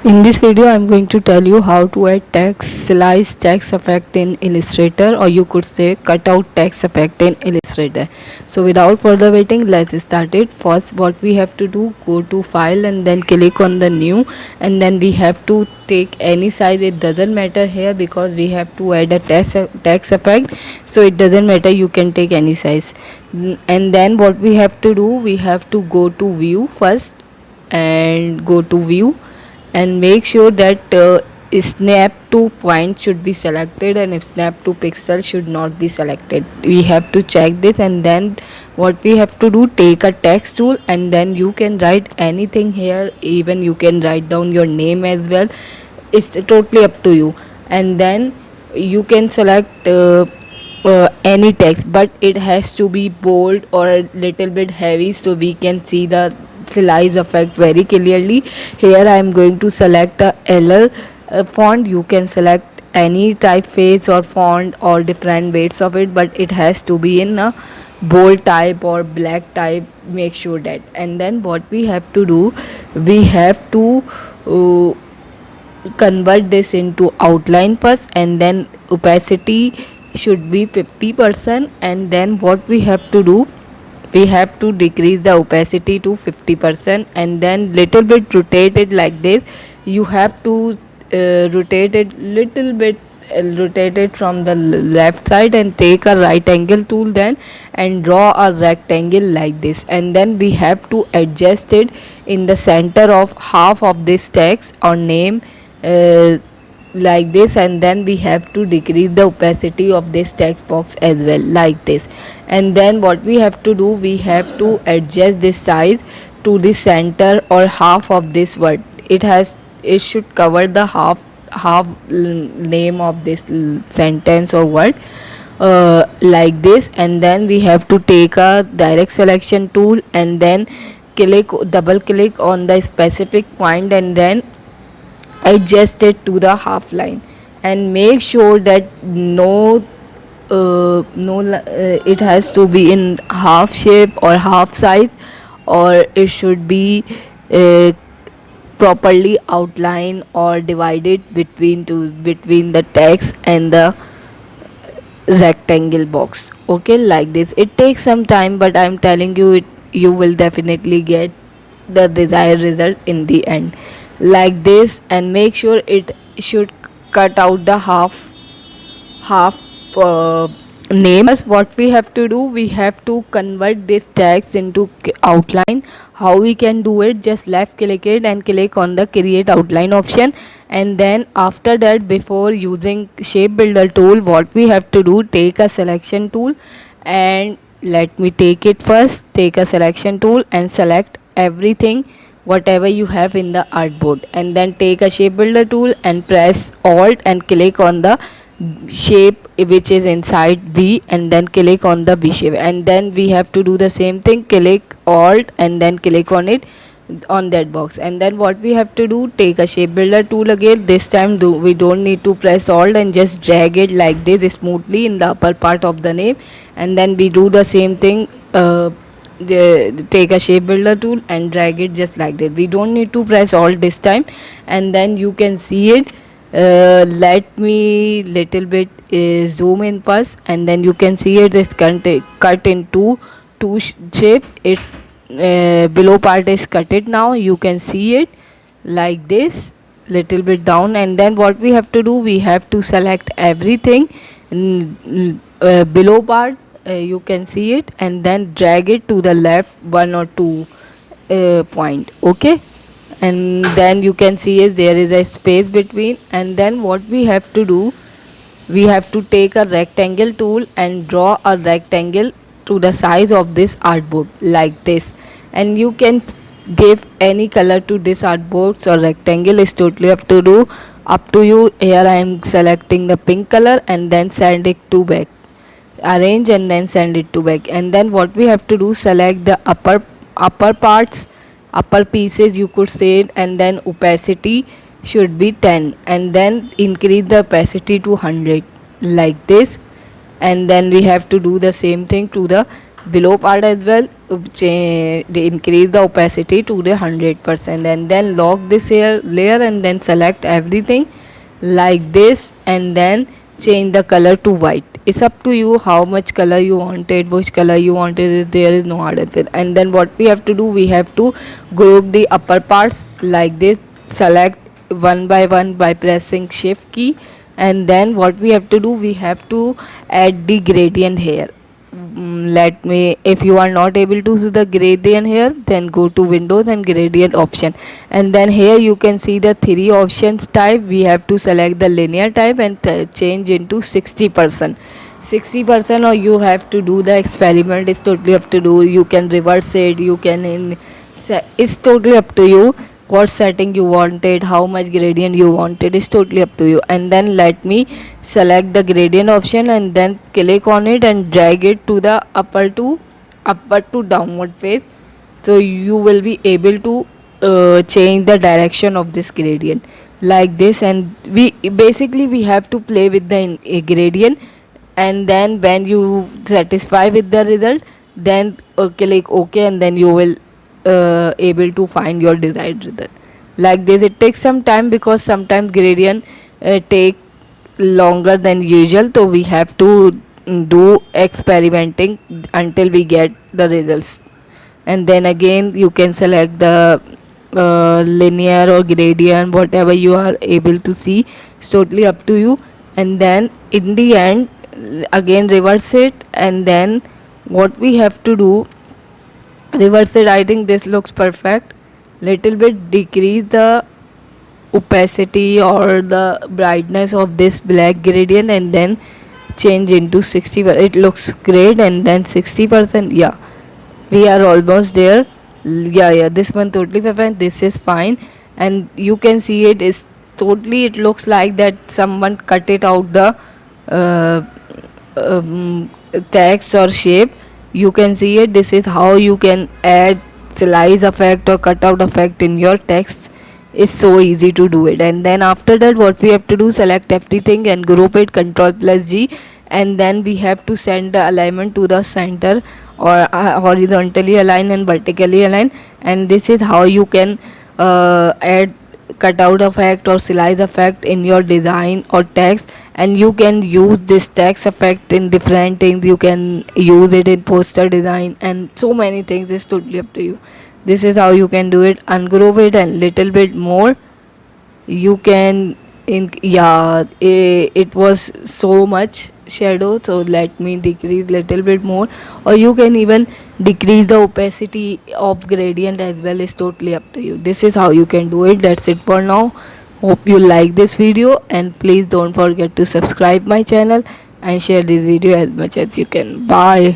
In this video, I'm going to tell you how to add text, slice text effect in Illustrator, or you could say cutout text effect in Illustrator. So without further waiting, let's start it. First, what we have to do, go to file and then click on the new, and then we have to take any size. It doesn't matter here because we have to add a text effect, so it doesn't matter, you can take any size. And then what we have to do, we have to go to view first, and go to view and make sure that snap to point should be selected and snap to pixel should not be selected. We have to check this, and then what we have to do, take a text tool and then you can write anything here, even you can write down your name as well. It's totally up to you. And then you can select any text, but it has to be bold or a little bit heavy so we can see the slice effect very clearly. Here I am going to select a LR font. You can select any typeface or font or different weights of it, but it has to be in a bold type or black type. Make sure that. And then what we have to do, we have to convert this into outline first, and then opacity should be 50%. And then what we have to do, we have to decrease the opacity to 50% and then little bit rotate it like this. You have to rotate it little bit, rotate it from the left side and take a right angle tool then and draw a rectangle like this. And then we have to adjust it in the center of half of this text or name, uh, like this. And then we have to decrease the opacity of this text box as well, like this. And then what we have to do, we have to adjust this size to the center or half of this word. It should cover the name of this sentence or word, like this. And then we have to take a direct selection tool and then double click on the specific point and then adjust it to the half line. And make sure that it has to be in half shape or half size, or it should be uh, properly outlined or divided between the text and the rectangle box. Okay, like this. It takes some time, but I'm telling you, it you will definitely get the desired result in the end, like this. And make sure it should cut out the half name. First, what we have to do, we have to convert this text into outline. How we can do it, just left click it and click on the create outline option. And then after that, before using shape builder tool, what we have to do, take a selection tool. And let me take it first, take a selection tool and select everything whatever you have in the artboard. And then take a shape builder tool and press alt and click on the shape which is inside V, and then click on the V shape. And then we have to do the same thing, click alt and then click on it, on that box. And then what we have to do, take a shape builder tool again. This time we don't need to press alt, and just drag it like this smoothly in the upper part of the name. And then we do the same thing, take a shape builder tool and drag it just like that. We don't need to press alt this time. And then you can see it. Let me little bit zoom in first, and then you can see it is cut into two shape. It below part is cut it. Now you can see it like this, little bit down. And then what we have to do, we have to select everything below part, you can see it, and then drag it to the left one or two point. Okay, and then you can see is there is a space between. And then what we have to do, we have to take a rectangle tool and draw a rectangle to the size of this artboard, like this. And you can give any color to this artboards or rectangle, is totally up to you. Here I am selecting the pink color and then send it to back, arrange and then send it to back. And then what we have to do, select the upper parts, upper pieces you could say it, and then opacity should be 10, and then increase the opacity to 100, like this. And then we have to do the same thing to the below part as well. increase the opacity to the 100%, and then lock this layer and then select everything like this, and then change the color to white. It's up to you how much color you wanted, which color you wanted. There is no hard and fast. And then what we have to do, we have to group the upper parts like this. Select one by one by pressing shift key, and then what we have to do, we have to add the gradient here. Let me, if you are not able to see the gradient here, then go to windows and gradient option, and then here you can see the three options type. We have to select the linear type and change into 60%. 60%, or you have to do the experiment. It's totally up to do. You can reverse it, you can it's totally up to you what setting you wanted, how much gradient you wanted. Is totally up to you. And then let me select the gradient option and then click on it and drag it to the upper to downward face, so you will be able to change the direction of this gradient like this. And we basically we have to play with the gradient, and then when you satisfy with the result, then click ok, and then you will able to find your desired result like this. It takes some time because sometimes gradient take longer than usual, so we have to do experimenting until we get the results. And then again you can select the linear or gradient, whatever you are able to see. It's totally up to you. And then in the end, again reverse it, and then what we have to do, reverse it. I think this looks perfect. Little bit decrease the opacity or the brightness of this black gradient, and then change into 60. It looks great. And then 60%, yeah, we are almost there. Yeah, this one totally fine, this is fine. And you can see it is totally, it looks like that someone cut it out the uh, um, text or shape. You can see it. This is how you can add slice effect or cutout effect in your text. It's so easy to do it. And then after that, what we have to do, select everything and group it, control plus G, and then we have to send the alignment to the center, or horizontally align and vertically align. And this is how you can add cutout effect or slice effect in your design or text. And you can use this text effect in different things. You can use it in poster design and so many things. It's totally up to you. This is how you can do it. Ungroup it and little bit more. You can yeah, it was so much shadow, so let me decrease little bit more. Or you can even decrease the opacity of gradient as well. Is totally up to you. This is how you can do it. That's it for now. Hope you like this video, and please don't forget to subscribe my channel and share this video as much as you can. Bye.